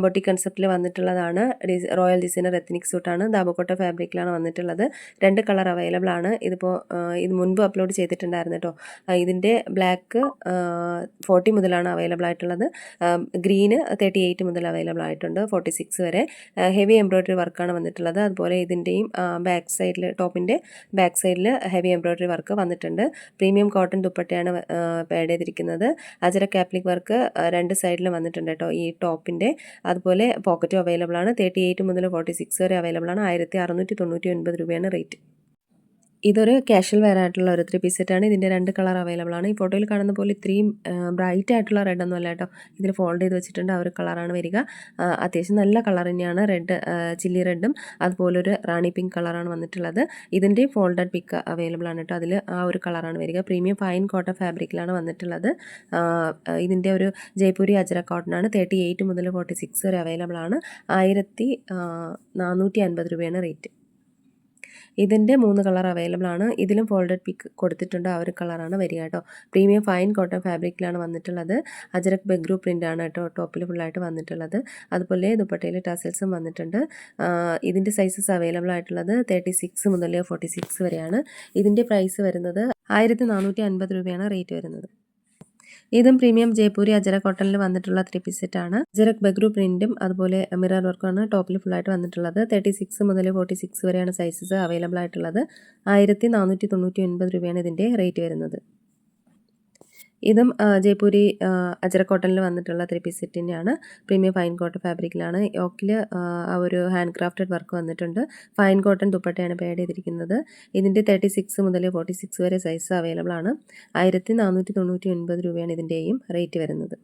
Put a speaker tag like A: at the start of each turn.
A: Boutique കൺസെപ്റ്റിൽ വന്നിട്ടുള്ളതാണ്. Royal designer ethnic സൂട്ടാണ്. ദാബക്കോട്ട ഫാബ്രിക്കിലാണ് വന്നിട്ടുള്ളത്. 2 കളർ അവൈലബിൾ ആണ്. ഇത് മുൻപ് അപ്ലോഡ് ചെയ്തിട്ടുണ്ടായിരുന്നു കേട്ടോ. ഇതിൻ്റെ ബ്ലാക്ക് 40 മുതലാണ് അവൈലബിൾ ആയിട്ടുള്ളത്. ഗ്രീന് 38 മുതൽ അവൈലബിൾ ആയിട്ടുണ്ട്, 46 വരെ. ഹെവി എംബ്രോയ്ഡറി വർക്കാണ് വന്നിട്ടുള്ളത്. അതുപോലെ ഇതിൻ്റെയും ബാക്ക് സൈഡിൽ, ടോപ്പിൻ്റെ ബാക്ക് സൈഡിൽ ഹെവി എംബ്രോയ്ഡറി വർക്ക് വന്നിട്ടുണ്ട്. പ്രീമിയം കോട്ടൺ ദുപ്പട്ടയാണ് ആഡ് ചെയ്തിരിക്കുന്നത്. അജരക് കാപ്ലിക് വർക്ക് 2 സൈഡിലും വന്നിട്ടുണ്ട് കേട്ടോ ഈ ടോപ്പിൻ്റെ. അതുപോലെ പോക്കറ്റും അവൈലബിൾ ആണ്. 38 മുതൽ 46 വരെ അവൈലബിൾ ആണ്. 1699 രൂപയാണ് റേറ്റ്. ഇതൊരു കാഷ്വൽ വെയർ ആയിട്ടുള്ള ഒരു 3 പീസ് സെറ്റാണ്. ഇതിൻ്റെ 2 കളർ അവൈലബിൾ ആണ്. ഈ ഫോട്ടോയിൽ കാണുന്ന പോലെ ഇത്രയും ബ്രൈറ്റ് ആയിട്ടുള്ള റെഡ് ഒന്നും അല്ല കേട്ടോ. ഇതിൽ ഫോൾഡ് ചെയ്ത് വെച്ചിട്ടുണ്ട്, ആ ഒരു കളറാണ് വരിക. അത്യാവശ്യം നല്ല കളർ തന്നെയാണ്. റെഡ്, ചില്ലി റെഡും അതുപോലൊരു റാണി പിങ്ക് കളറാണ് വന്നിട്ടുള്ളത്. ഇതിൻ്റെ ഫോൾഡഡ് പിക്ക് അവൈലബിൾ ആണ് കേട്ടോ. അതിൽ ആ ഒരു കളറാണ് വരിക. പ്രീമിയം ഫൈൻ കോട്ടൺ ഫാബ്രിക്കിലാണ് വന്നിട്ടുള്ളത്. ഇതിൻ്റെ ഒരു ജയ്പൂരി അജ്രക് കോട്ടൺ ആണ്. 38 മുതൽ 46 വരെ അവൈലബിൾ ആണ്. 1450 രൂപയാണ് റേറ്റ്. ഇതിൻ്റെ 3 കളർ അവൈലബിൾ ആണ്. ഇതിലും ഫോൾഡഡ് പിക്ക് കൊടുത്തിട്ടുണ്ട്, ആ ഒരു കളറാണ് വരിക കേട്ടോ. പ്രീമിയം ഫൈൻ കോട്ടൺ ഫാബ്രിക്കിലാണ് വന്നിട്ടുള്ളത്. അജരക് ബെഗ്രൂ പ്രിൻ്റ് ആണ് കേട്ടോ ടോപ്പിൽ ഫുള്ളായിട്ട് വന്നിട്ടുള്ളത്. അതുപോലെ ദുപ്പട്ടയിൽ ടസൽസും വന്നിട്ടുണ്ട്. ഇതിൻ്റെ സൈസസ് അവൈലബിൾ ആയിട്ടുള്ളത് 36 മുതൽ 46 വരെയാണ്. ഇതിൻ്റെ പ്രൈസ് വരുന്നത് 1450 രൂപയാണ് റേറ്റ് വരുന്നത്. ഇതും പ്രീമിയം ജയ്പൂരി അജരക് കോട്ടണിൽ വന്നിട്ടുള്ള 3 പീസ് സെറ്റാണ്. അജരക് ബെഗ്രൂ പ്രിന്റും അതുപോലെ മിറർ വർക്കുമാണ് ടോപ്പിൽ ഫുള്ളായിട്ട് വന്നിട്ടുള്ളത്. 36 മുതൽ 46 വരെയാണ് സൈസസ് അവൈലബിൾ ആയിട്ടുള്ളത്. 1499 രൂപയാണ് ഇതിൻ്റെ റേറ്റ് വരുന്നത്. ഇതും ജയ്പൂരി അജരക് കോട്ടണിൽ വന്നിട്ടുള്ള 3 പീസ് സെറ്റ് തന്നെയാണ്. പ്രീമിയം ഫൈൻ കോട്ടൺ ഫാബ്രിക്കിലാണ്. യോക്കിൽ ആ ഒരു ഹാൻഡ് ക്രാഫ്റ്റഡ് വർക്ക് വന്നിട്ടുണ്ട്. ഫൈൻ കോട്ടൺ ദുപ്പട്ടയാണ് ആഡ് ചെയ്തിരിക്കുന്നത്. ഇതിൻ്റെ 36 മുതൽ 46 വരെ സൈസ് അവൈലബിൾ ആണ്. 1499 രൂപയാണ് ഇതിൻ്റെയും റേറ്റ് വരുന്നത്.